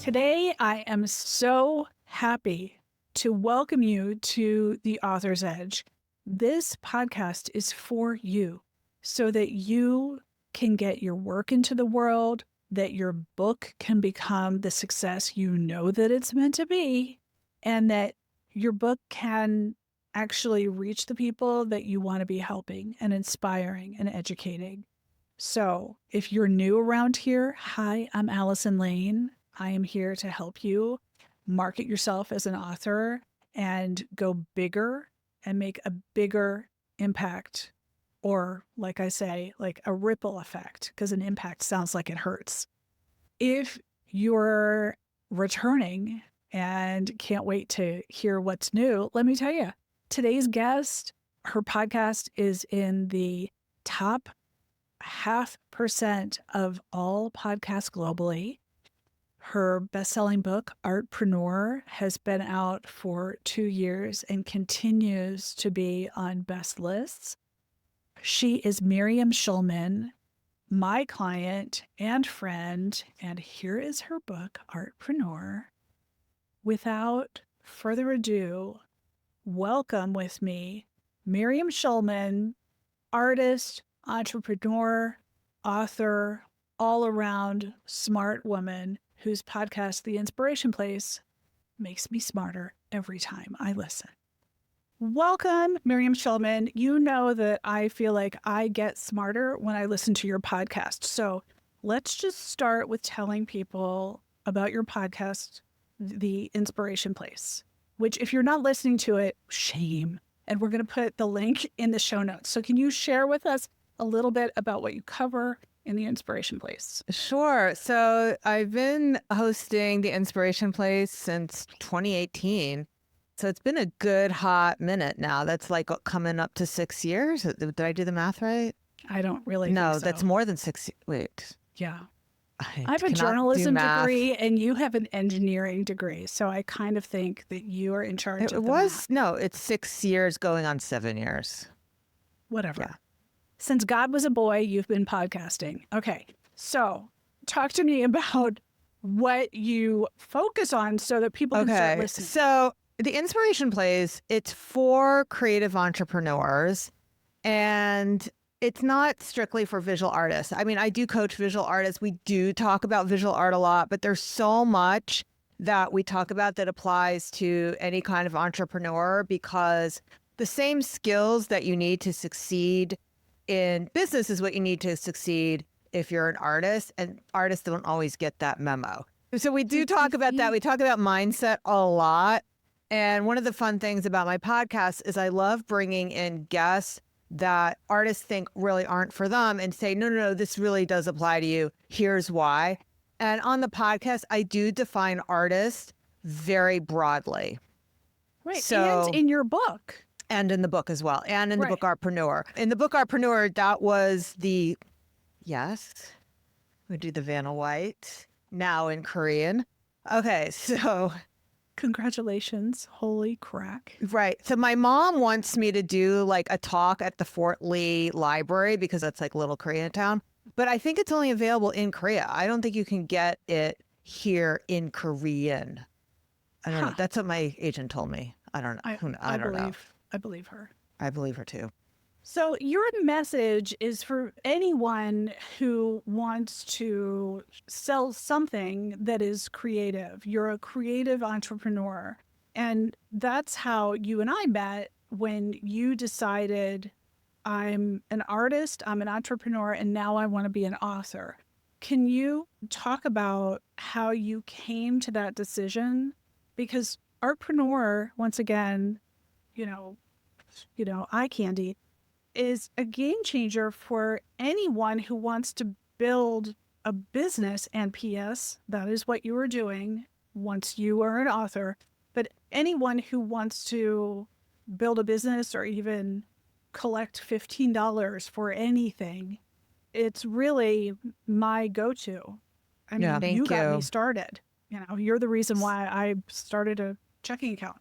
Today, I am so happy to welcome you to The Author's Edge. This podcast is for you so that you can get your work into the world, that your book can become the success you know that it's meant to be, and that your book can actually reach the people that you want to be helping and inspiring and educating. So if you're new around here, hi, I'm Allison Lane. I am here to help you market yourself as an author and go bigger and make a bigger impact, or like I say, like a ripple effect, because an impact sounds like it hurts. If you're returning and can't wait to hear what's new, let me tell you, today's guest, her podcast is in the top 0.5% of all podcasts globally. Her best-selling book, Artpreneur, has been out for 2 years and continues to be on best lists. She is Miriam Schulman, my client and friend, and here is her book, Artpreneur. Without further ado, welcome with me, Miriam Schulman, artist, entrepreneur, author, all-around smart woman whose podcast, The Inspiration Place, makes me smarter every time I listen. Welcome, Miriam Schulman. You know that I feel like I get smarter when I listen to your podcast. So let's just start with telling people about your podcast, The Inspiration Place, which if you're not listening to it, shame. And we're going to put the link in the show notes. So can you share with us a little bit about what you cover in The Inspiration Place? Sure. So I've been hosting The Inspiration Place since 2018. So it's been a good hot minute now. That's like coming up to 6 years. Did I do the math right? I don't really No, think so. that's more than 6. Wait. Yeah. I have a cannot do journalism math. degree and you have an engineering degree. So I kind of think that you are in charge It of the was, math. no, it's 6 years going on 7 years. Whatever. Yeah. Since God was a boy, you've been podcasting. Okay. So talk to me about what you focus on so that people can start listening. So The Inspiration Place, it's for creative entrepreneurs, and it's not strictly for visual artists. I mean, I do coach visual artists. We do talk about visual art a lot, but there's so much that we talk about that applies to any kind of entrepreneur, because the same skills that you need to succeed in business is what you need to succeed if you're an artist, and artists don't always get that memo. So we do talk about that. We talk about mindset a lot. And one of the fun things about my podcast is I love bringing in guests that artists think really aren't for them and say, no, this really does apply to you. Here's why. And on the podcast, I do define artist very broadly. Right. So, and in your book. And in the book as well. And in the book Artpreneur. In the book Artpreneur, that was yes, we do the Vanna White, now in Korean. Okay, so... Congratulations. Holy crack. Right. So my mom wants me to do like a talk at the Fort Lee Library because that's like little Koreatown. But I think it's only available in Korea. I don't think you can get it here in Korean. I don't know. That's what my agent told me. I don't know. I don't know. I believe her. I believe her too. So your message is for anyone who wants to sell something that is creative. You're a creative entrepreneur. And that's how you and I met when you decided, I'm an artist, I'm an entrepreneur, and now I want to be an author. Can you talk about how you came to that decision? Because Artpreneur, once again, eye candy, is a game changer for anyone who wants to build a business. And P.S., that is what you are doing once you are an author. But anyone who wants to build a business or even collect $15 for anything, it's really my go-to. I mean, you got me started. You're the reason why I started a checking account.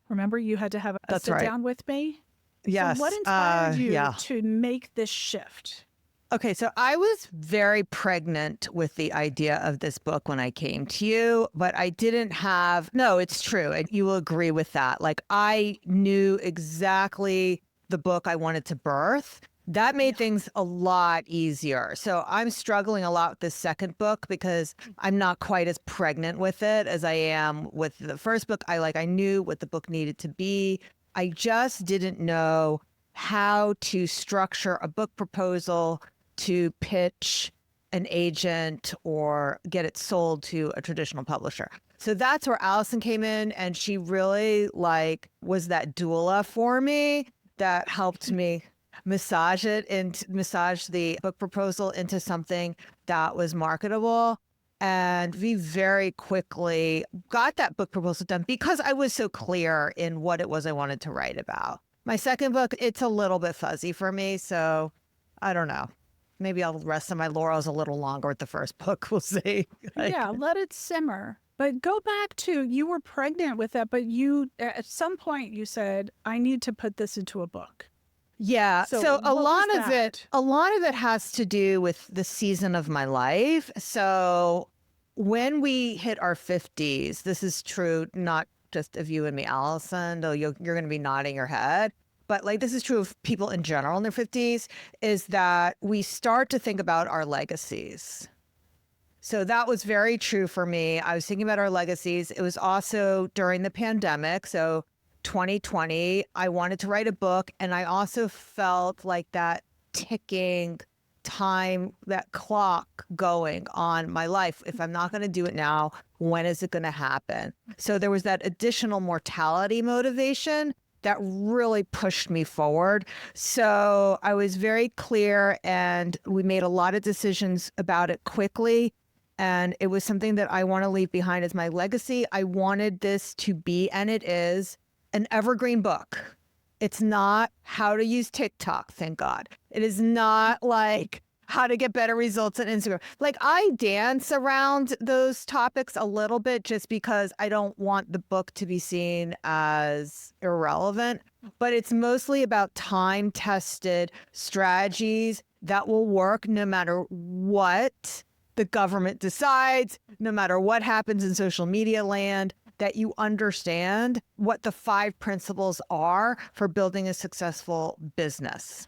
Remember, you had to have a sit down with me? Yes. So what inspired you to make this shift? Okay, so I was very pregnant with the idea of this book when I came to you, but I didn't have, no, it's true. And you will agree with that. Like, I knew exactly the book I wanted to birth. That made things a lot easier. So I'm struggling a lot with this second book because I'm not quite as pregnant with it as I am with the first book. I knew what the book needed to be. I just didn't know how to structure a book proposal to pitch an agent or get it sold to a traditional publisher. So that's where Allison came in, and she really was that doula for me that helped me massage the book proposal into something that was marketable. And we very quickly got that book proposal done because I was so clear in what it was I wanted to write about. My second book, it's a little bit fuzzy for me. So I don't know. Maybe I'll rest on my laurels a little longer with the first book. We'll see. Yeah, let it simmer. But go back to, you were pregnant with that, but you, at some point you said, I need to put this into a book. Yeah. So a what lot was of that? a lot of it has to do with the season of my life. So when we hit our 50s, this is true not just of you and me, Allison, though you're going to be nodding your head. But this is true of people in general in their 50s, is that we start to think about our legacies. So that was very true for me. I was thinking about our legacies. It was also during the pandemic. So 2020, I wanted to write a book. And I also felt like that ticking time, that clock going on my life. If I'm not going to do it now, when is it going to happen? So there was that additional mortality motivation that really pushed me forward. So I was very clear, and we made a lot of decisions about it quickly. And it was something that I want to leave behind as my legacy. I wanted this to be, and it is, an evergreen book. It's not how to use TikTok, thank God. It is not like how to get better results on Instagram. I dance around those topics a little bit just because I don't want the book to be seen as irrelevant, but it's mostly about time-tested strategies that will work no matter what the government decides, no matter what happens in social media land, that you understand what the 5 principles are for building a successful business.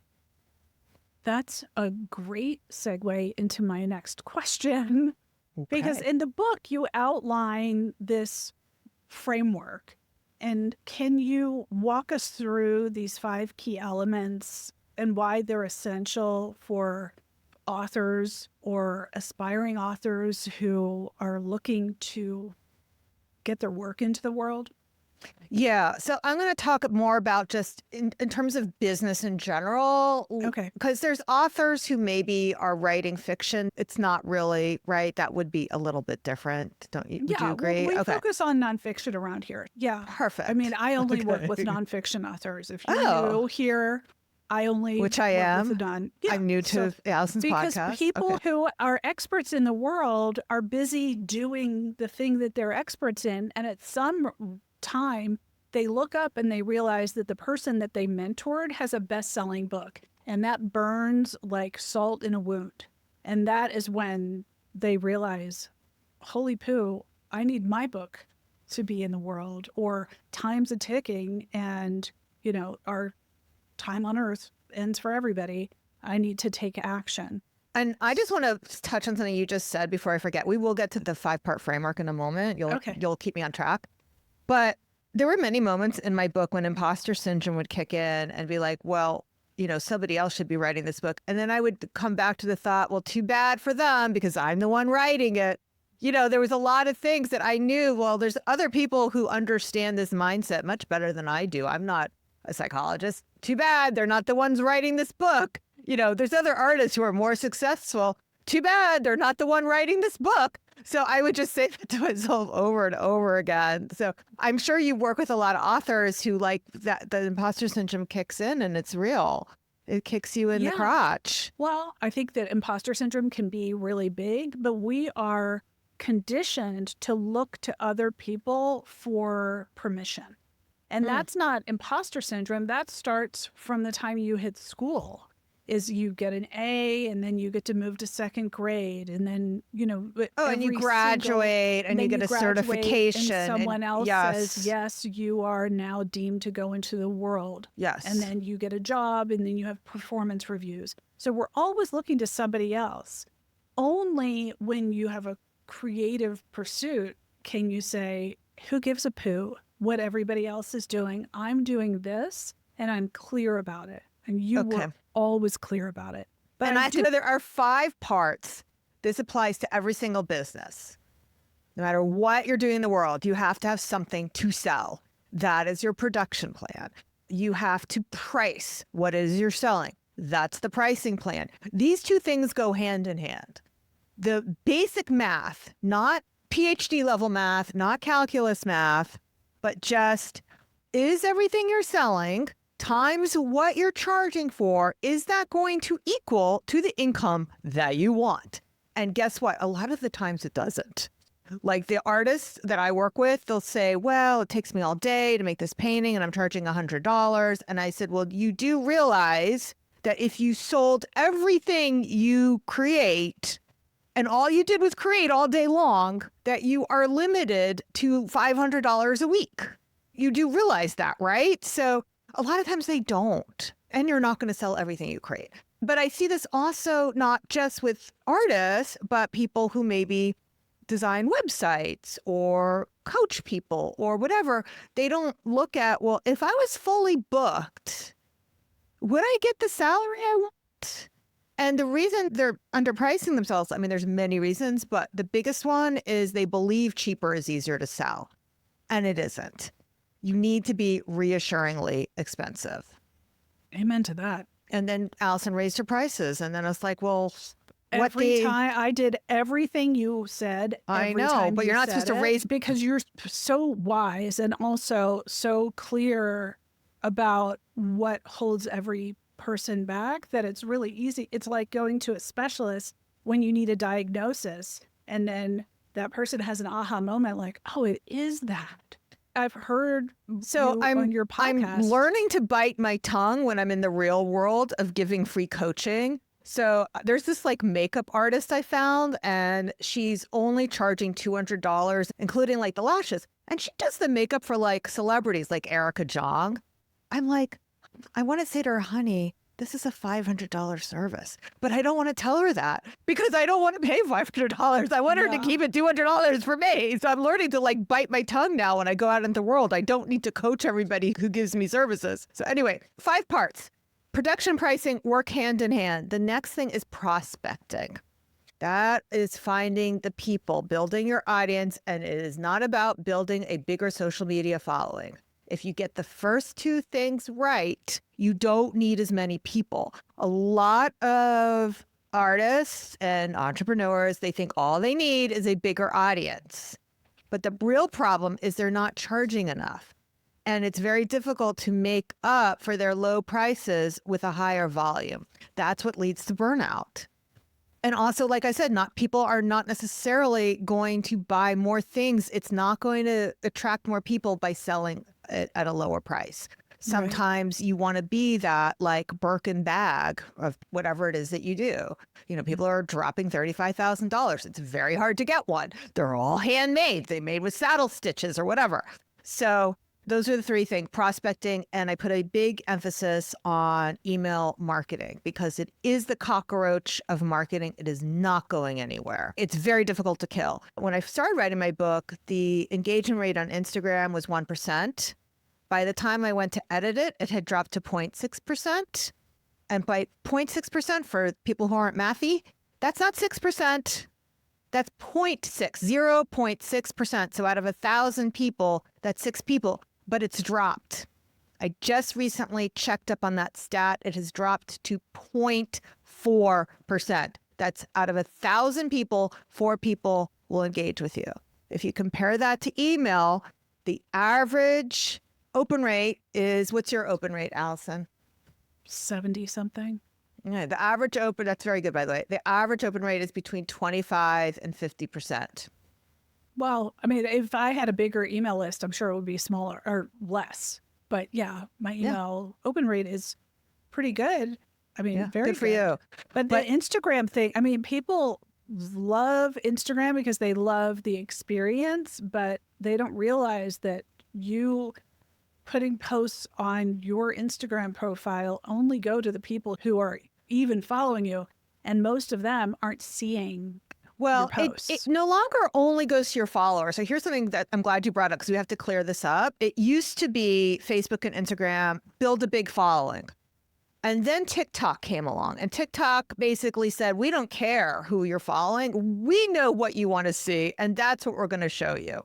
That's a great segue into my next question. Okay. Because in the book, you outline this framework. And can you walk us through these 5 key elements and why they're essential for authors or aspiring authors who are looking to get their work into the world? Yeah. So I'm going to talk more about just in terms of business in general. Okay. Because there's authors who maybe are writing fiction. It's not really, right? That would be a little bit different. Don't you? Would you agree? We focus on nonfiction around here. Yeah. Perfect. I mean, I only work with nonfiction authors. If you're new here, I only Which I work am. with the yeah. I'm new to Allison's podcast. Because people who are experts in the world are busy doing the thing that they're experts in. And at some time, they look up and they realize that the person that they mentored has a best-selling book. And that burns like salt in a wound. And that is when they realize, holy poo, I need my book to be in the world, or time's a ticking and, our time on earth ends for everybody. I need to take action. And I just want to touch on something you just said before I forget. We will get to the 5-part framework in a moment. You'll keep me on track. But there were many moments in my book when imposter syndrome would kick in and be like, well, somebody else should be writing this book. And then I would come back to the thought, well, too bad for them because I'm the one writing it. There was a lot of things that I knew, well, there's other people who understand this mindset much better than I do. I'm not a psychologist. Too bad they're not the ones writing this book. There's other artists who are more successful. Too bad they're not the one writing this book. So I would just say that to myself over and over again. So I'm sure you work with a lot of authors who that the imposter syndrome kicks in and it's real. It kicks you in the crotch. Well, I think that imposter syndrome can be really big, but we are conditioned to look to other people for permission. And that's not imposter syndrome. That starts from the time you hit school. is you get an A and then you get to move to second grade. And then, and you graduate and you get a certification. And someone else yes. says, yes, you are now deemed to go into the world. Yes. And then you get a job and then you have performance reviews. So we're always looking to somebody else. Only when you have a creative pursuit can you say, who gives a poo what everybody else is doing? I'm doing this and I'm clear about it. And you were always clear about it. But I think there are 5 parts. This applies to every single business. No matter what you're doing in the world, you have to have something to sell. That is your production plan. You have to price what it is you're selling. That's the pricing plan. These 2 things go hand in hand. The basic math, not PhD level math, not calculus math, but just, is everything you're selling times what you're charging for, is that going to equal to the income that you want? And guess what? A lot of the times it doesn't. Like the artists that I work with, they'll say, well, it takes me all day to make this painting and I'm charging $100. And I said, well, you do realize that if you sold everything you create and all you did was create all day long, that you are limited to $500 a week. You do realize that, right? So a lot of times they don't, and you're not going to sell everything you create. But I see this also not just with artists, but people who maybe design websites or coach people or whatever. They don't look at, well, if I was fully booked, would I get the salary I want? And the reason they're underpricing themselves, I mean, there's many reasons, but the biggest one is they believe cheaper is easier to sell. And it isn't. You need to be reassuringly expensive. Amen to that. And then Allison raised her prices. And then it's like, well, every time I did everything you said. I know, but you're not supposed to raise, because you're so wise and also so clear about what holds every person back that it's really easy. It's like going to a specialist when you need a diagnosis and then that person has an aha moment like, oh, it is that. I've heard on your podcast. I'm learning to bite my tongue when I'm in the real world of giving free coaching. So there's this like makeup artist I found, and she's only charging $200, including like the lashes. And she does the makeup for like celebrities like Erica Jong. I'm like, I want to say to her, honey, this is a $500 service. But I don't want to tell her that because I don't want to pay $500. I want her to keep it $200 for me. So I'm learning to like bite my tongue now when I go out into the world. I don't need to coach everybody who gives me services. So anyway, 5 parts. Production, pricing work hand in hand. The next thing is prospecting. That is finding the people, building your audience, and it is not about building a bigger social media following. If you get the first 2 things right, you don't need as many people. A lot of artists and entrepreneurs, they think all they need is a bigger audience. But the real problem is they're not charging enough. And it's very difficult to make up for their low prices with a higher volume. That's what leads to burnout. And also, like I said, people are not necessarily going to buy more things. It's not going to attract more people by selling it at a lower price. Sometimes you want to be that like Birkin bag of whatever it is that you do. People are dropping $35,000. It's very hard to get one. They're all handmade. They made with saddle stitches or whatever. So those are the 3 things, prospecting, and I put a big emphasis on email marketing because it is the cockroach of marketing. It is not going anywhere. It's very difficult to kill. When I started writing my book, the engagement rate on Instagram was 1%. By the time I went to edit it, it had dropped to 0.6%. And by 0.6%, for people who aren't mathy, that's not 6%. That's 0.6%. So out of 1,000 people, that's 6 people. But it's dropped. I just recently checked up on that stat. It has dropped to 0.4%. That's out of 1,000 people, 4 people will engage with you. If you compare that to email, the average open rate is, what's your open rate, Allison? 70 something. Yeah, the average open, that's very good, by the way. The average open rate is between 25 and 50%. Well, I mean, if I had a bigger email list, I'm sure it would be smaller or less. But yeah, my email open rate is pretty good. I mean, Yeah, very good for good. you. But the Instagram thing, I mean, people love Instagram because they love the experience, but they don't realize that you putting posts on your Instagram profile only go to the people who are even following you. And most of them aren't seeing your Well, it posts. no longer only goes to your followers. So here's something that I'm glad you brought up because we have to clear this up. It used to be Facebook and Instagram build a big following. And then TikTok came along, and TikTok basically said, we don't care who you're following. We know what you want to see, and that's what we're going to show you.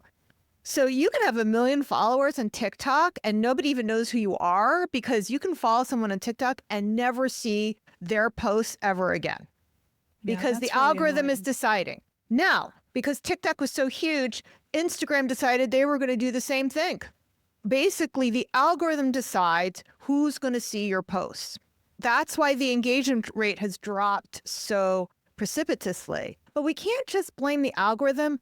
So you can have 1 million followers on TikTok and nobody even knows who you are because you can follow someone on TikTok and never see their posts ever again because the algorithm is deciding. Now, because TikTok was so huge, Instagram decided they were going to do the same thing. Basically, the algorithm decides who's going to see your posts. That's why the engagement rate has dropped so precipitously. But we can't just blame the algorithm.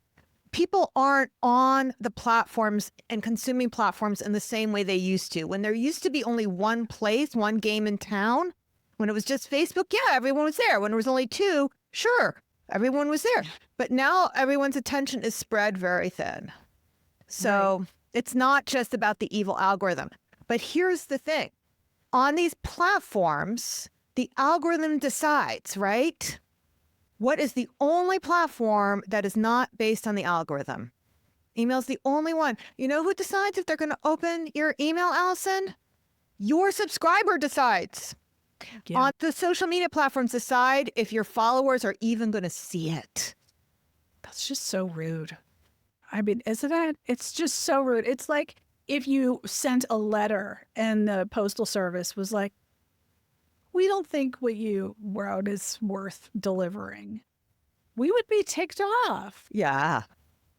People aren't on the platforms and consuming platforms in the same way they used to. When there used to be only one place, one game in town, when it was just Facebook, yeah, everyone was there. When there was only two, sure, everyone was there. But now everyone's attention is spread very thin. So it's not just about the evil algorithm. But here's the thing. On these platforms, the algorithm decides, right? What is the only platform that is not based on the algorithm? Email's the only one. You know who decides if they're going to open your email, Allison? Your subscriber decides. Yeah. On the social media platforms decide if your followers are even going to see it. That's just so rude. I mean, isn't it? It's just so rude. It's like if you sent a letter and the postal service was like, we don't think what you wrote is worth delivering. We would be ticked off. Yeah.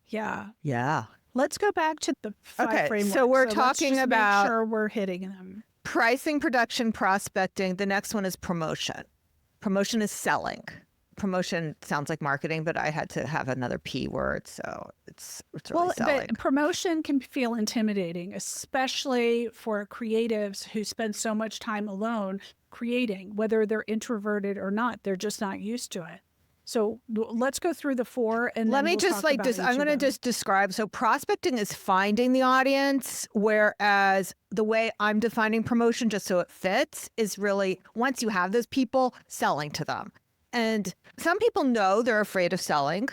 Yeah. Yeah. Let's go back to the five frameworks. So we're let's talking just about make sure we're hitting them. pricing, production, prospecting. The next one is promotion. Promotion is selling. Promotion sounds like marketing, but I had to have another P word, so it's really selling. But promotion can feel intimidating, especially for creatives who spend so much time alone creating, whether they're introverted or not. They're just not used to it. So let's go through the four and let then me we'll just talk like about this. each I'm of going to them. just describe. So prospecting is finding the audience, whereas the way I'm defining promotion, just so it fits, is really once you have those people, selling to them. And some people know they're afraid of selling,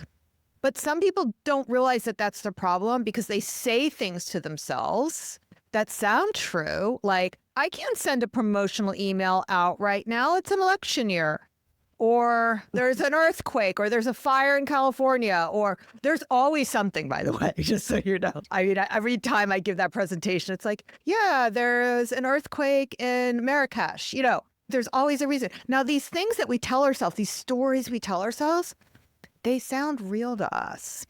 but some people don't realize that that's the problem because they say things to themselves that sound true. Like, I can't send a promotional email out right now. It's an election year. Or there's an earthquake, or there's a fire in California, or there's always something, by the way, just so you know. I mean, every time I give that presentation, it's like, yeah, there's an earthquake in Marrakesh. You know, there's always a reason. Now, these things that we tell ourselves, these stories we tell ourselves, they sound real to us.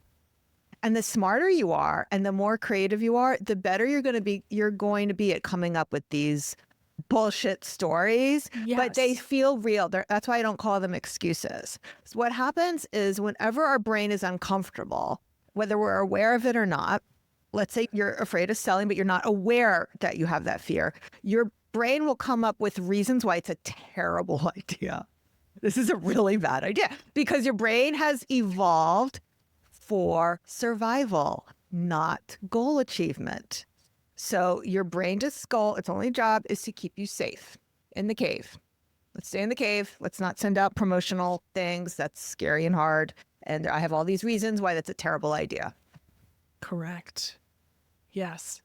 And the smarter you are and the more creative you are, the better you're going to be at coming up with these bullshit stories, but they feel real. That's why I don't call them excuses. So what happens is whenever our brain is uncomfortable, whether we're aware of it or not, let's say you're afraid of selling, but you're not aware that you have that fear, your brain will come up with reasons why it's a terrible idea. This is a really bad idea because your brain has evolved for survival, not goal achievement. So your brain just its only job is to keep you safe in the cave. Let's stay in the cave. Let's not send out promotional things. That's scary and hard. And I have all these reasons why that's a terrible idea. Correct. Yes.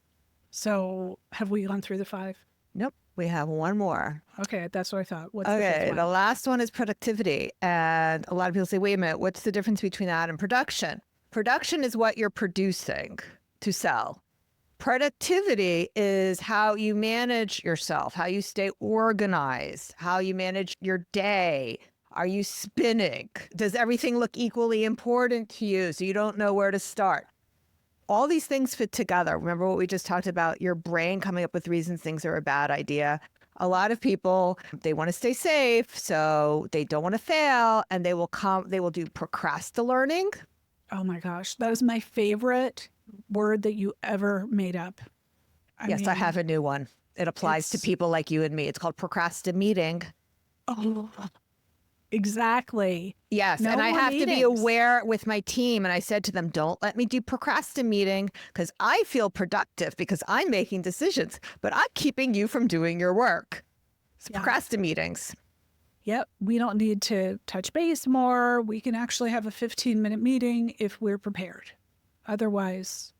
So have we gone through the five? Nope. We have one more. Okay. That's what I thought. What's okay. the fifth one? The last one is productivity. And a lot of people say, wait a minute, what's the difference between that and production? Production is what you're producing to sell. Productivity is how you manage yourself, how you stay organized, how you manage your day. Are you spinning? Does everything look equally important to you so you don't know where to start? All these things fit together. Remember what we just talked about, your brain coming up with reasons things are a bad idea. A lot of people, they want to stay safe, so they don't want to fail, and they will do procrastinating. Oh my gosh, that is my favorite word that you ever made up. I have a new one. It applies to people like you and me. It's called procrastinating. Oh, exactly. Yes. No And I more have to be meetings. aware with my team. And I said to them, don't let me do procrastinating because I feel productive because I'm making decisions, but I'm keeping you from doing your work. It's Yeah. procrastinatings. Yep. We don't need to touch base more. We can actually have a 15-minute meeting if we're prepared. Otherwise,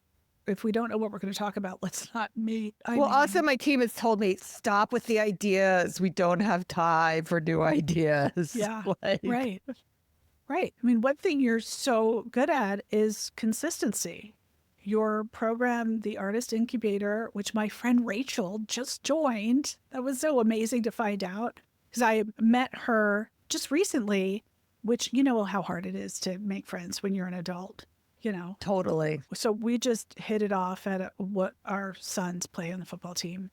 if we don't know what we're going to talk about, let's not meet. Well, also my team has told me, stop with the ideas. We don't have time for new ideas. Yeah. Like, Right. Right. I mean, one thing you're so good at is consistency. Your program, the Artist Incubator, which my friend Rachel just joined, that was so amazing to find out because I met her just recently, which you know how hard it is to make friends when you're an adult, you know. totally. So we just hit it off at what our sons play on the football team.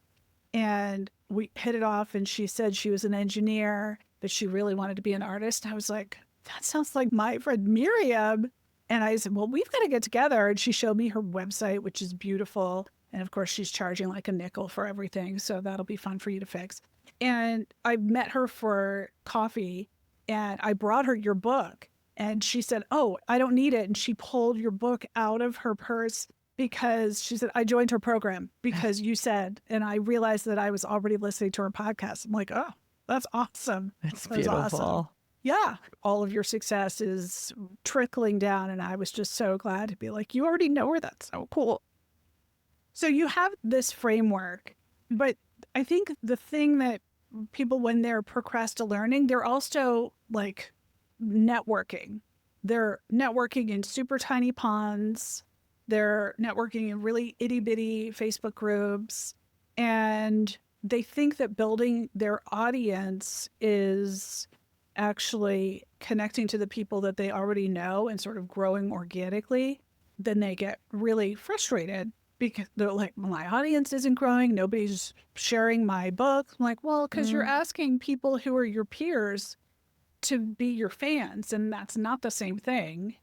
And we hit it off, and she said she was an engineer, but she really wanted to be an artist. And I was like, that sounds like my friend Miriam. And I said, well, we've got to get together. And she showed me her website, which is beautiful. And of course, she's charging like a nickel for everything. So that'll be fun for you to fix. And I met her for coffee, and I brought her your book. And she said, oh, I don't need it. And she pulled your book out of her purse because she said, I joined her program because you said, and I realized that I was already listening to her podcast. I'm like, oh, that's awesome. It's That's beautiful. awesome. Yeah. All of your success is trickling down. And I was just so glad to be like, you already know her. That's so cool. So you have this framework, but I think the thing that people, when they're procrastinating, they're also like networking. They're networking in super tiny ponds. They're networking in really itty bitty Facebook groups. And they think that building their audience is actually connecting to the people that they already know and sort of growing organically. Then they get really frustrated because they're like, my audience isn't growing. Nobody's sharing my book. I'm like, well, because you're asking people who are your peers to be your fans, and that's not the same thing.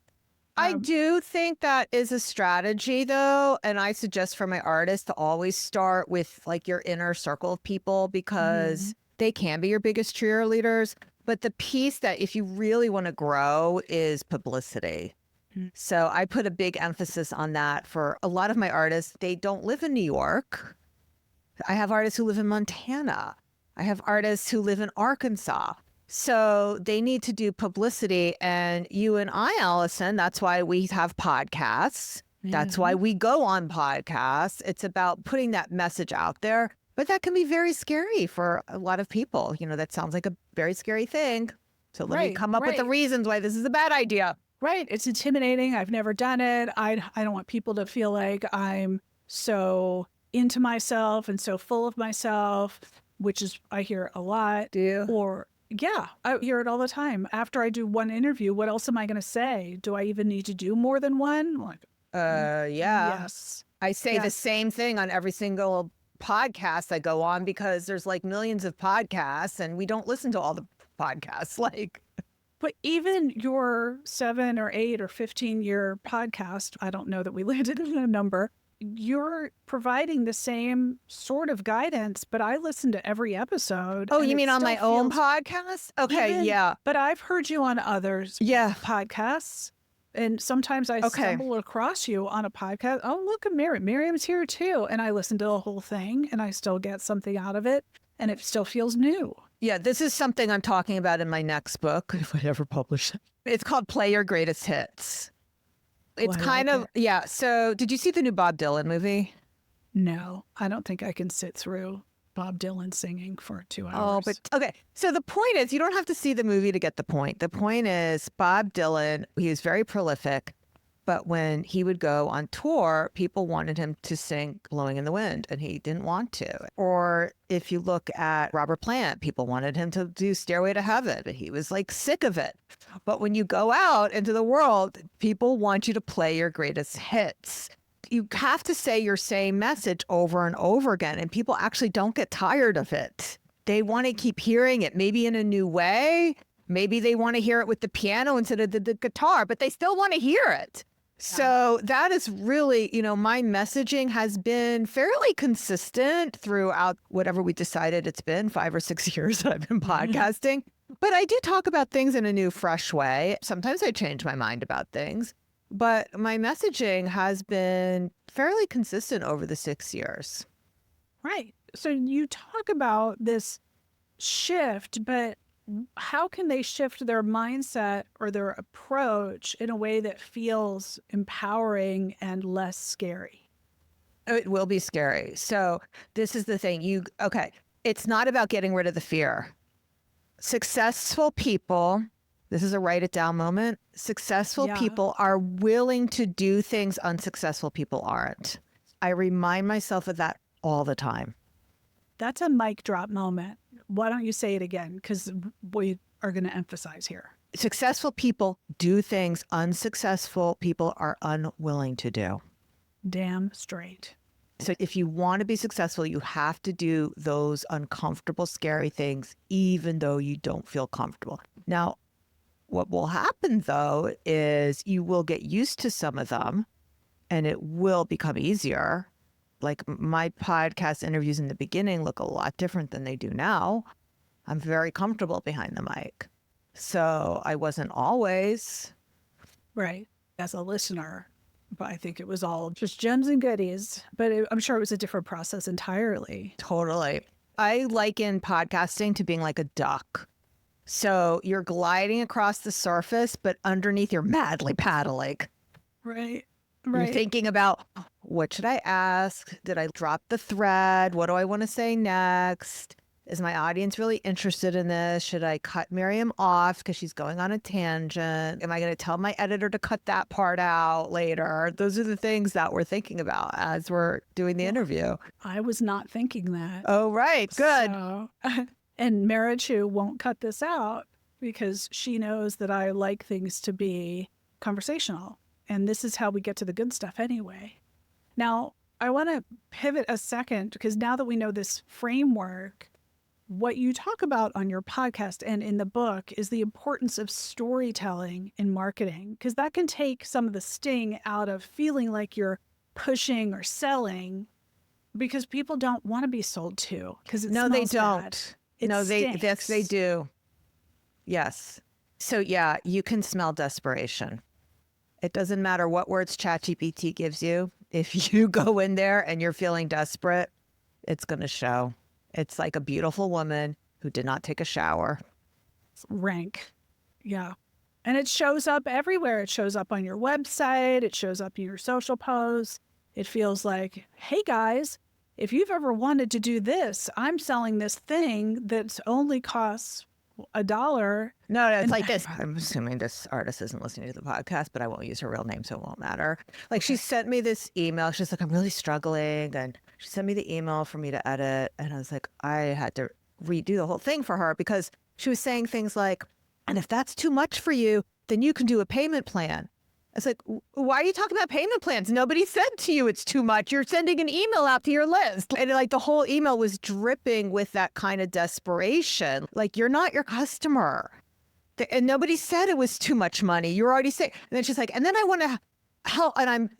I do think that is a strategy, though. And I suggest for my artists to always start with like your inner circle of people because they can be your biggest cheerleaders. But the piece that if you really want to grow is publicity. So I put a big emphasis on that for a lot of my artists. They don't live in New York. I have artists who live in Montana. I have artists who live in Arkansas. So they need to do publicity. And you and I, Allison, that's why we have podcasts. That's why we go on podcasts. It's about putting that message out there. But that can be very scary for a lot of people. You know, that sounds like a very scary thing. So let me come up with the reasons why this is a bad idea. Right. It's intimidating. I've never done it. I don't want people to feel like I'm so into myself and so full of myself, which is, I hear a lot. Do you? Or, yeah, I hear it all the time. After I do one interview, what else am I going to say? Do I even need to do more than one? Like, yeah. yes. I say the same thing on every single podcast I go on because there's like millions of podcasts and we don't listen to all the podcasts. Like, but even your 7 or 8 or 15-year podcast, I don't know that we landed in a number, you're providing the same sort of guidance, but I listen to every episode. oh, you mean on my own podcast? Okay, yeah. But I've heard you on others' podcasts. And sometimes I stumble across you on a podcast. Oh, look at Miriam. Miriam's here too. And I listen to the whole thing and I still get something out of it. And it still feels new. Yeah, this is something I'm talking about in my next book, if I ever publish it. It's called Play Your Greatest Hits. It's So did you see the new Bob Dylan movie? No, I don't think I can sit through Bob Dylan singing for 2 hours. Oh, but okay. So the point is, you don't have to see the movie to get the point. The point is, Bob Dylan, he was very prolific, but when he would go on tour, people wanted him to sing Blowing in the Wind, and he didn't want to. Or if you look at Robert Plant, people wanted him to do Stairway to Heaven, but he was like sick of it. But when you go out into the world, people want you to play your greatest hits. You have to say your same message over and over again, and people actually don't get tired of it. They want to keep hearing it, maybe in a new way. Maybe they want to hear it with the piano instead of the guitar, but they still want to hear it. So that is really, my messaging has been fairly consistent throughout whatever we decided it's been 5 or 6 years that I've been podcasting. But I do talk about things in a new, fresh way. Sometimes I change my mind about things, but my messaging has been fairly consistent over the 6 years. Right. So you talk about this shift, but how can they shift their mindset or their approach in a way that feels empowering and less scary? It will be scary. So this is the thing. It's not about getting rid of the fear. Successful people, this is a write it down moment. Successful people are willing to do things unsuccessful people aren't. I remind myself of that all the time. That's a mic drop moment. Why don't you say it again? Because we are going to emphasize here. Successful people do things unsuccessful people are unwilling to do. Damn straight. So if you want to be successful, you have to do those uncomfortable, scary things, even though you don't feel comfortable. Now, what will happen, though, is you will get used to some of them and it will become easier. Like my podcast interviews in the beginning look a lot different than they do now. I'm very comfortable behind the mic. So I wasn't always. Right. As a listener, but I think it was all just gems and goodies. But I'm sure it was a different process entirely. Totally. I liken podcasting to being like a duck. So you're gliding across the surface, but underneath you're madly paddling. Right. You're thinking about, what should I ask? Did I drop the thread? What do I want to say next? Is my audience really interested in this? Should I cut Miriam off because she's going on a tangent? Am I going to tell my editor to cut that part out later? Those are the things that we're thinking about as we're doing the interview. I was not thinking that. Oh, right. Good. So, and Marichu won't cut this out because she knows that I like things to be conversational. And this is how we get to the good stuff anyway. Now, I want to pivot a second because now that we know this framework, what you talk about on your podcast and in the book is the importance of storytelling in marketing, because that can take some of the sting out of feeling like you're pushing or selling, because people don't want to be sold to because it No, smells they bad. don't. It No, stinks. yes, they do. Yes. So yeah, you can smell desperation. It doesn't matter what words ChatGPT gives you. If you go in there and you're feeling desperate, it's going to show. It's like a beautiful woman who did not take a shower. Rank. Yeah. And it shows up everywhere. It shows up on your website. It shows up in your social posts. It feels like, hey guys, if you've ever wanted to do this, I'm selling this thing that's only costs $1. No, it's like this. I'm assuming this artist isn't listening to the podcast, but I won't use her real name, so it won't matter. Like she sent me this email. She's like, I'm really struggling. And she sent me the email for me to edit. And I was like, I had to redo the whole thing for her because she was saying things like, and if that's too much for you, then you can do a payment plan. It's like, why are you talking about payment plans? Nobody said to you it's too much. You're sending an email out to your list. And like the whole email was dripping with that kind of desperation. Like, you're not your customer. And nobody said it was too much money. You're already saying. And then she's like, and then I want to help. And I'm,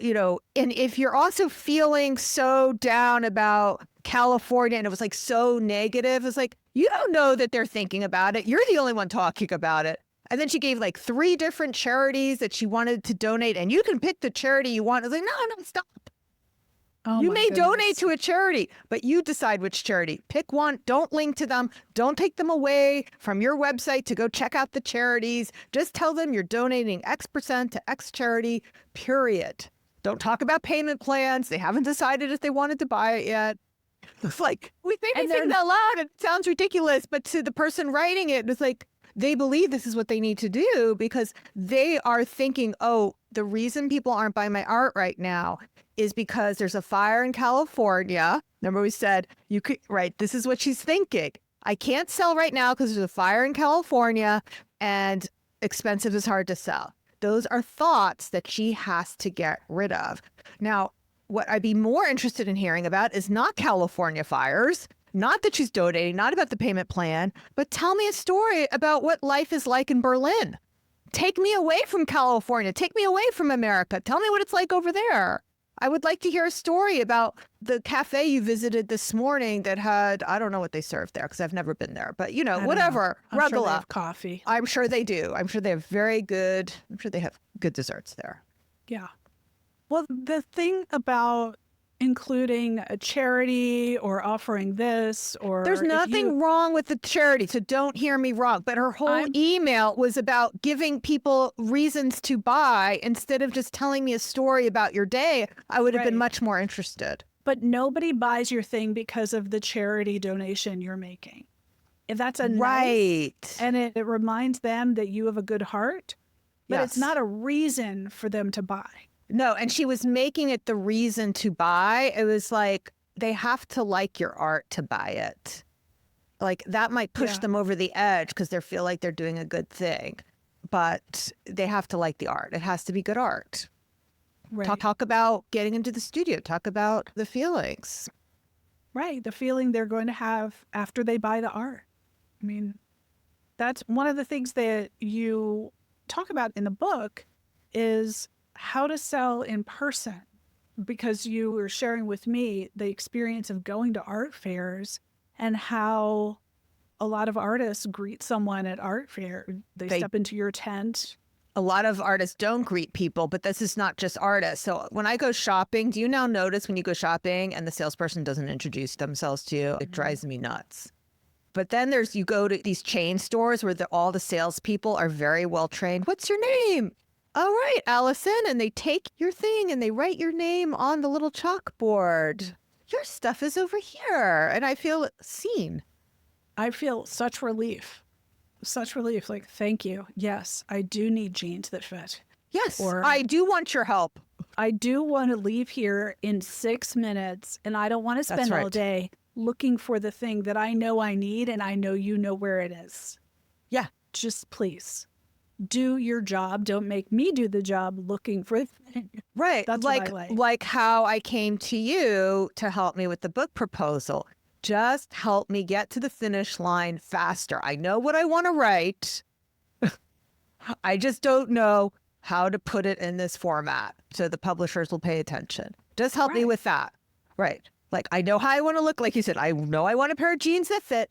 and if you're also feeling so down about California and it was like so negative, it's like, you don't know that they're thinking about it. You're the only one talking about it. And then she gave like 3 different charities that she wanted to donate. And you can pick the charity you want. I was like, no, stop. Oh, you may donate to a charity, but you decide which charity. Pick one. Don't link to them. Don't take them away from your website to go check out the charities. Just tell them you're donating X% to X charity, period. Don't talk about payment plans. They haven't decided if they wanted to buy it yet. It's like, we say these things out loud. It sounds ridiculous. But to the person writing it, it's like, they believe this is what they need to do because they are thinking, oh, the reason people aren't buying my art right now is because there's a fire in California. Remember we said, you could, right, this is what she's thinking. I can't sell right now because there's a fire in California and expensive is hard to sell. Those are thoughts that she has to get rid of. Now, what I'd be more interested in hearing about is not California fires, not that she's donating, not about the payment plan, but tell me a story about what life is like in Berlin. Take me away from California. Take me away from America. Tell me what it's like over there. I would like to hear a story about the cafe you visited this morning that had, I don't know what they served there because I've never been there, but I don't whatever. know. I'm sure they Rugula. have coffee. I'm sure they do. I'm sure they have I'm sure they have good desserts there. Yeah. Well, the thing about including a charity or offering this or There's nothing wrong with the charity, so don't hear me wrong. But her whole email was about giving people reasons to buy instead of just telling me a story about your day. I would have been much more interested. But nobody buys your thing because of the charity donation you're making. If that's a right. Nice, and it reminds them that you have a good heart, but it's not a reason for them to buy. No, and she was making it the reason to buy. It was like, they have to like your art to buy it. Like that might push them over the edge because they feel like they're doing a good thing, but they have to like the art. It has to be good art. Right. Talk about getting into the studio. Talk about the feelings. Right. The feeling they're going to have after they buy the art. I mean, that's one of the things that you talk about in the book is how to sell in person, because you were sharing with me the experience of going to art fairs and how a lot of artists greet someone at art fair. They step into your tent. A lot of artists don't greet people, but this is not just artists. So when I go shopping, do you now notice when you go shopping and the salesperson doesn't introduce themselves to you? It drives me nuts. But then you go to these chain stores where all the salespeople are very well trained. What's your name? All right, Allison. And they take your thing and they write your name on the little chalkboard. Your stuff is over here. And I feel seen. I feel such relief. Such relief. Like, thank you. Yes, I do need jeans that fit. Yes, or I do want your help. I do want to leave here in 6 minutes, and I don't want to spend all day looking for the thing that I know I need, and I know you know where it is. Yeah. Just please do your job. Don't make me do the job looking for it. Right. That's what I like. Like how I came to you to help me with the book proposal. Just help me get to the finish line faster. I know what I want to write. I just don't know how to put it in this format so the publishers will pay attention. Just help me with that. Right. Like, I know how I want to look. Like you said, I know I want a pair of jeans that fit.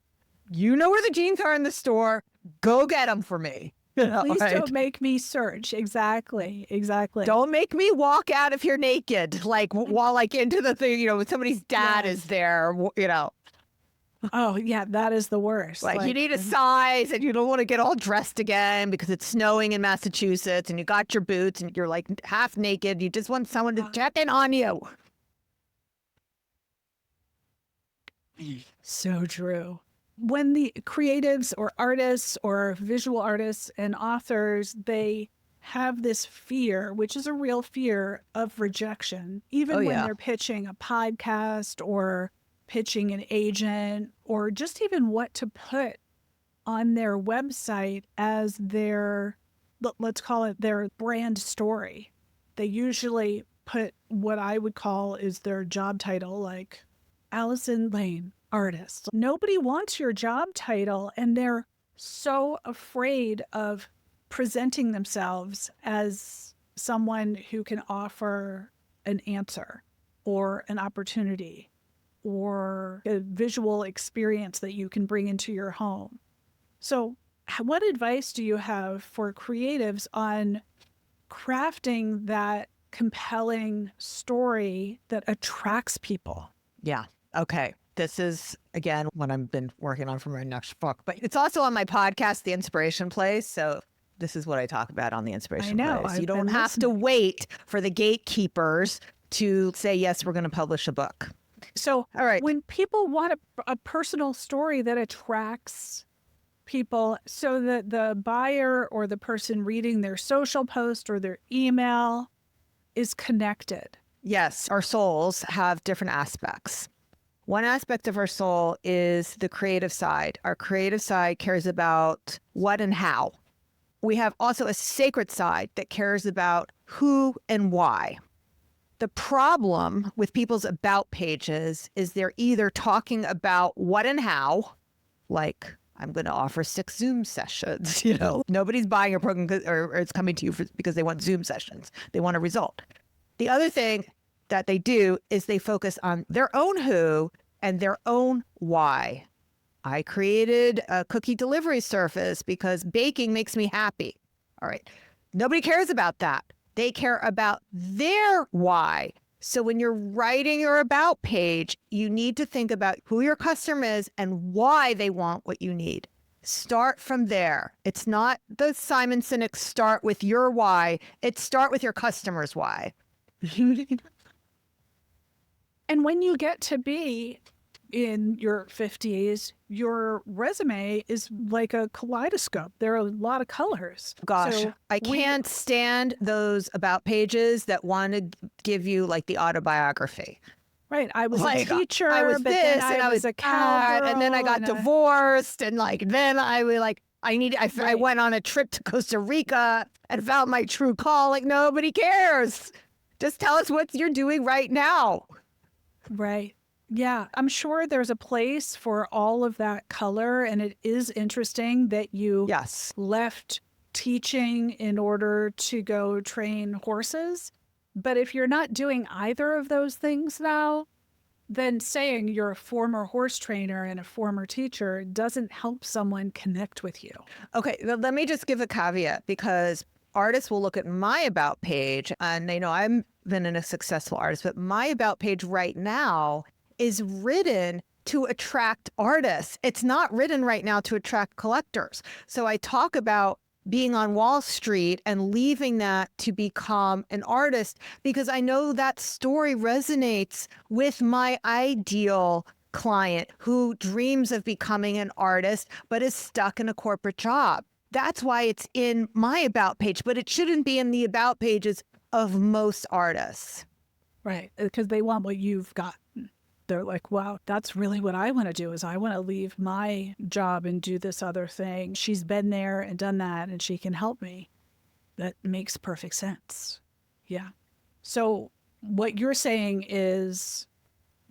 You know where the jeans are in the store. Go get them for me. Please don't make me search. Exactly. Don't make me walk out of here naked, like while like into the thing, somebody's dad is there, Oh, yeah, that is the worst. Like you need a size and you don't want to get all dressed again because it's snowing in Massachusetts and you got your boots and you're like half naked. You just want someone to check in on you. So true. When the creatives or artists or visual artists and authors, they have this fear, which is a real fear of rejection, even when they're pitching a podcast or pitching an agent, or just even what to put on their website as their, let's call it their brand story. They usually put what I would call is their job title, like Allison Lane, artist. Nobody wants your job title, and they're so afraid of presenting themselves as someone who can offer an answer or an opportunity or a visual experience that you can bring into your home. So what advice do you have for creatives on crafting that compelling story that attracts people? Yeah. Okay. This is, again, what I've been working on for my next book, but it's also on my podcast, The Inspiration Place. So this is what I talk about on The Inspiration Place. You don't have to wait for the gatekeepers to say, yes, we're going to publish a book. So all right, when people want a personal story that attracts people so that the buyer or the person reading their social post or their email is connected. Yes, our souls have different aspects. One aspect of our soul is the creative side. Our creative side cares about what and how. We have also a sacred side that cares about who and why. The problem with people's about pages is they're either talking about what and how, like I'm going to offer 6 Zoom sessions. Nobody's buying your program or it's coming to you because they want Zoom sessions. They want a result. The other thing that they do is they focus on their own who and their own why. I created a cookie delivery service because baking makes me happy. All right. Nobody cares about that. They care about their why. So when you're writing your about page, you need to think about who your customer is and why they want what you need. Start from there. It's not the Simon Sinek start with your why. It's start with your customer's why. And when you get to be in your 50s, your resume is like a kaleidoscope. There are a lot of colors. Gosh, So I can't stand those about pages that want to give you like the autobiography. Right. I was Like, a teacher, I was but this, then and I was a cowgirl, and then I got divorced, and like then I was like, I Right. went on a trip to Costa Rica and found my true call. Like nobody cares. Just tell us what you're doing right now. Right. Yeah. I'm sure there's a place for all of that color. And it is interesting that you Yes. left teaching in order to go train horses. But if you're not doing either of those things now, then saying you're a former horse trainer and a former teacher doesn't help someone connect with you. Okay, let me just give a caveat because artists will look at my about page and they know I've been a successful artist, but my about page right now is written to attract artists. It's not written right now to attract collectors. So I talk about being on Wall Street and leaving that to become an artist because I know that story resonates with my ideal client who dreams of becoming an artist but is stuck in a corporate job. That's why it's in my about page, but it shouldn't be in the about pages of most artists. Right. Because they want what you've got. They're like, wow, that's really what I want to do is I want to leave my job and do this other thing. She's been there and done that and she can help me. That makes perfect sense. Yeah. So what you're saying is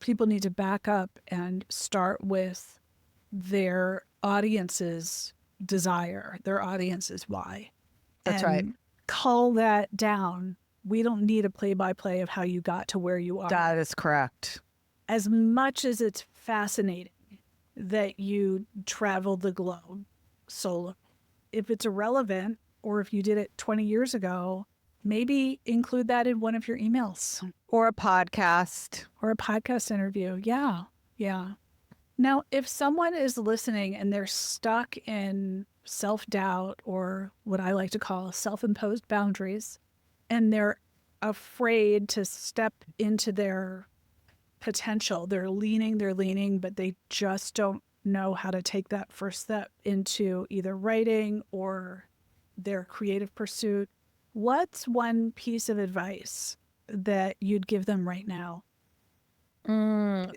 people need to back up and start with their audience's desire, their audience's why. That's and right. Cull that down. We don't need a play-by-play of how you got to where you are. That is correct. As much as it's fascinating that you traveled the globe solo, if it's irrelevant or if you did it 20 years ago, maybe include that in one of your emails. Or a podcast. Or a podcast interview. Yeah. Yeah. Now, if someone is listening and they're stuck in self-doubt or what I like to call self-imposed boundaries, and they're afraid to step into their potential, they're leaning, but they just don't know how to take that first step into either writing or their creative pursuit, what's one piece of advice that you'd give them right now?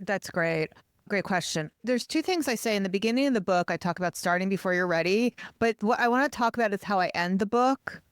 That's great. Great question. There's 2 things I say in the beginning of the book. I talk about starting before you're ready, but what I want to talk about is how I end the book.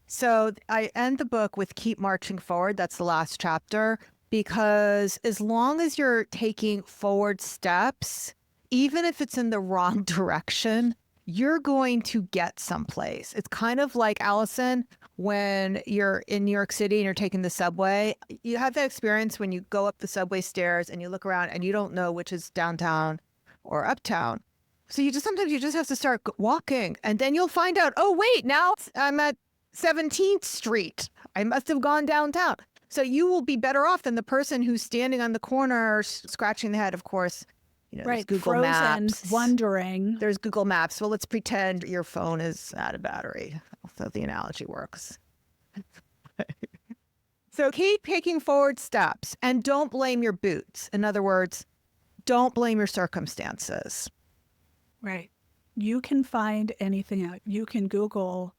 So I end the book with keep marching forward. That's the last chapter, because as long as you're taking forward steps, even if it's in the wrong direction, you're going to get someplace. It's kind of like Allison, when you're in New York City and you're taking the subway. You have that experience when you go up the subway stairs and you look around and you don't know which is downtown or uptown. So sometimes you just have to start walking, and then you'll find out, oh, wait, now I'm at 17th Street. I must have gone downtown. So you will be better off than the person who's standing on the corner, scratching the head, of course. Right. There's Google Frozen, Maps. wondering. There's Google Maps. Well, let's pretend your phone is out of battery. So the analogy works. So keep taking forward steps and don't blame your boots. In other words, don't blame your circumstances. Right. You can find anything out. You can Google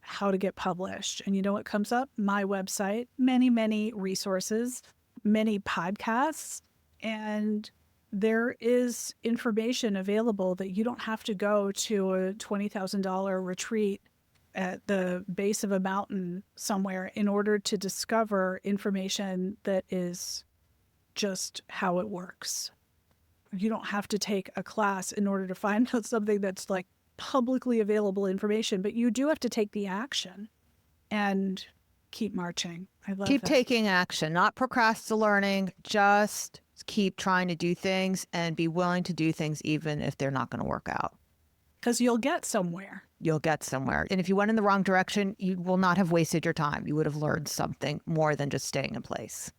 how to get published. And you know what comes up? My website, many resources, many podcasts, and there is information available that you don't have to go to a $20,000 retreat at the base of a mountain somewhere in order to discover information that is just how it works. You don't have to take a class in order to find out something that's like publicly available information, but you do have to take the action and keep marching. I love Keep that. taking action, not procrastinating, just keep trying to do things and be willing to do things even if they're not going to work out. Because you'll get somewhere. You'll get somewhere. And if you went in the wrong direction, you will not have wasted your time. You would have learned something more than just staying in place.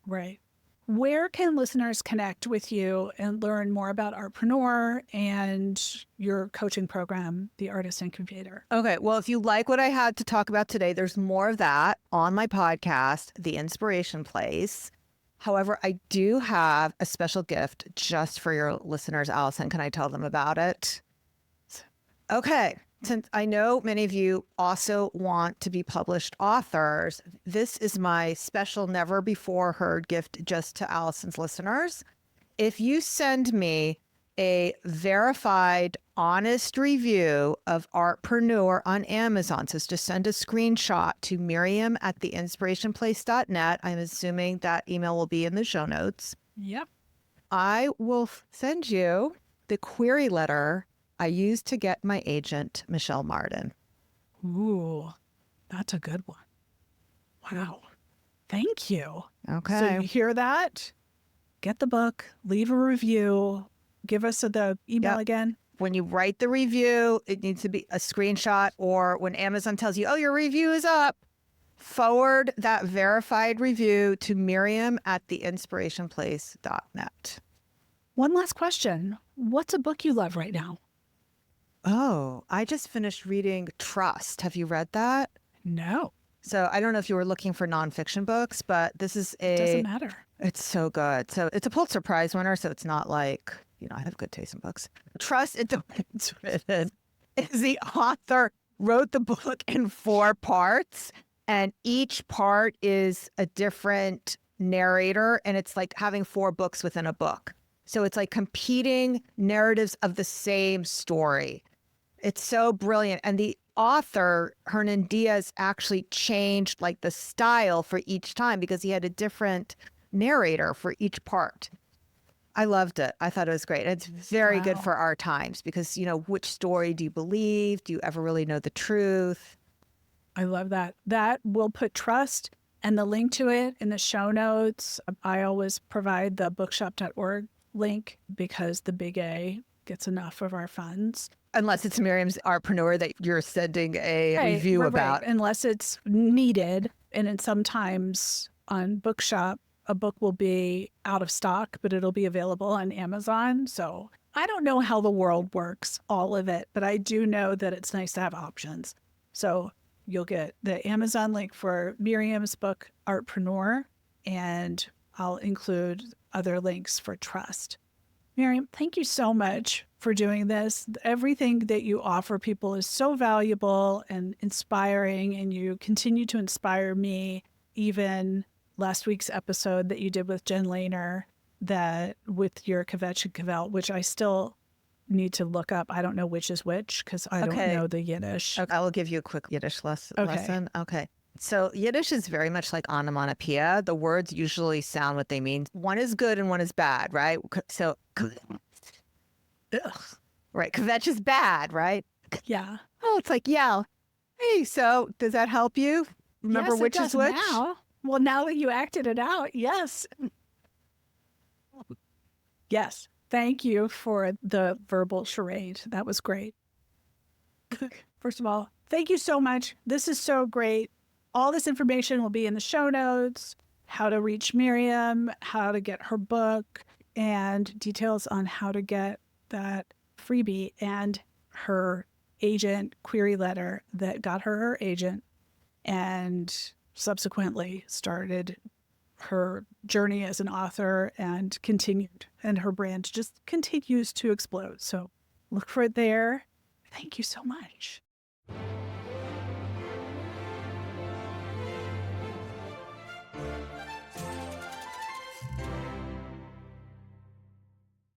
Right. Where can listeners connect with you and learn more about Artpreneur and your coaching program, The Artist Incubator? Okay. Well, if you like what I had to talk about today, there's more of that on my podcast, The Inspiration Place. However, I do have a special gift just for your listeners. Allison, can I tell them about it? Okay. Since I know many of you also want to be published authors, this is my special never before heard gift just to Allison's listeners. If you send me a verified, honest review of Artpreneur on Amazon, so just send a screenshot to Miriam at theinspirationplace.net. I'm assuming that email will be in the show notes. Yep. I will send you the query letter I used to get my agent, Michelle Martin. Ooh, that's a good one. Wow. Thank you. Okay. So you hear that? Get the book, leave a review, give us the email again. When you write the review, it needs to be a screenshot, or when Amazon tells you, oh, your review is up, forward that verified review to Miriam at theinspirationplace.net. One last question. What's a book you love right now? Oh, I just finished reading Trust. Have you read that? No. So I don't know if you were looking for nonfiction books, but this is It doesn't matter. It's so good. So it's a Pulitzer Prize winner, so it's not like, I have good taste in books. Trust, it's written, is the author wrote the book in 4 parts, and each part is a different narrator, and it's like having 4 books within a book. So it's like competing narratives of the same story. It's so brilliant. And the author, Hernan Diaz, actually changed like the style for each time because he had a different narrator for each part. I loved it. I thought it was great. It's very good for our times because, which story do you believe? Do you ever really know the truth? I love that. That will put Trust and the link to it in the show notes. I always provide the bookshop.org link because the big A gets enough of our funds. Unless it's Miriam's Artpreneur that you're sending a review about. Right. Unless it's needed. And then sometimes on Bookshop, a book will be out of stock, but it'll be available on Amazon. So I don't know how the world works, all of it, but I do know that it's nice to have options. So you'll get the Amazon link for Miriam's book, Artpreneur, and I'll include other links for Trust. Miriam, thank you so much for doing this. Everything that you offer people is so valuable and inspiring, and you continue to inspire me. Even last week's episode that you did with Jen Lehner, that with your Kvetch and Kvel, which I still need to look up. I don't know which is which because I don't know the Yiddish. Okay, I will give you a quick Yiddish lesson. Okay. So Yiddish is very much like onomatopoeia. The words usually sound what they mean. One is good and one is bad, right? So, right. Kvetch is bad, right? Yeah. Oh, it's like yell. Hey, so does that help you? Remember yes, which it is does which? Now. Well, now that you acted it out, yes. Yes. Thank you for the verbal charade. That was great. First of all, thank you so much. This is so great. All this information will be in the show notes, how to reach Miriam, how to get her book, and details on how to get that freebie and her agent query letter that got her agent and subsequently started her journey as an author and continued. And her brand just continues to explode. So look for it there. Thank you so much.